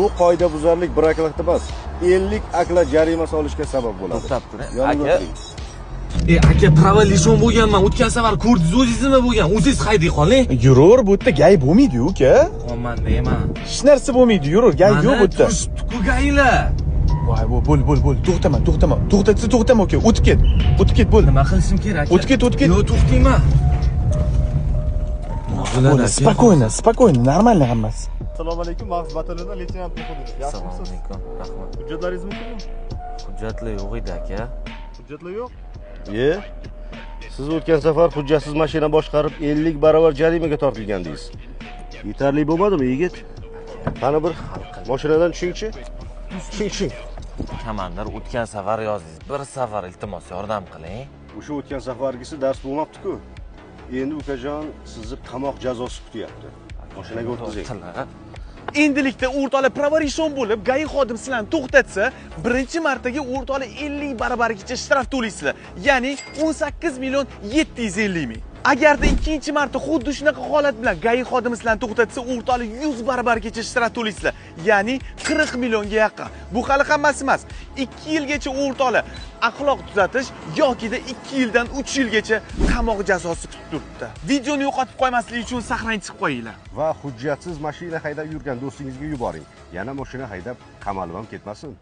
Bu qoidabuzarlik bir aklaqda emas, 50 akla jarima solishga sabab bo'ladi. To'xtab turing. Aka, Aka, prava lishon bo'lganman. O'tgan safar ko'rdingiz o'zingizmi bo'lgan? O'zingiz hayday qoling. Yurur, bu yerda gay bo'lmaydi-ku, uka. Qo'lman deyman. Hech narsa bo'lmaydi, yurur, gay yo'q bu yerda. Turishibdi-ku gaylar. Voy, bo'l. To'xtama. To'xtatsa to'xtama, uka. O'tib ket, bo'l. Nima qilishim kerak? O'tib ket. Yo'q, to'xtayman. Spokойно, нормально hammasi. Assalomu alaykum, Mag'z batalyonidan leytenant Muhammedov. Yaxshimisiz? Assalomu alaykum. Rahmat. Hujjatlaringiz mumkinmi? Hujjatlar yo'q edi, aka. Hujjatlar yo'q. Siz o'tgan safar hujjatsiz mashina boshqarib 50 barobar jarimaga tortilgandingiz. Yetarli bo'lmadimi, yigit? Qani bir mashinadan tushingchi. Tushing. Komandir, o'tgan safar yozdingiz. Bir safar iltimos yordam qiling. O'sha o'tgan safargisi dars bo'lmabdi-ku. Endi ukajon sizni qamoq jazosi kutyapti. Mashinaga o'tkazing. Endilikda o'rtoqli pravarishon bo'lib, gay xodim sizlarni to'xtatsa, birinchi martaga o'rtoqli 50 barobargacha shtraf to'laysizlar. Ya'ni 18.750 ming. Agarda ikkinchi marta xuddi shunaqa holat bilan gay xodimi sizlarni to'xtatsa, o'rtoqli 100 barobargacha shtraf to'laysizlar. Ya'ni 40 millionga yaqin. Bu hali hammasi emas. 2 yilgacha o'rtoqli axloq tuzatish yokida 2 yildan 3 yilgacha qamoq jazosi kutib turibdi. Videoni yo'qotib qo'ymaslik uchun sahnaga chiqib qo'yinglar. Va hujjatsiz mashina haydab yurgan do'stingizga yuboring. Yana mashina haydab qamalib ham ketmasin.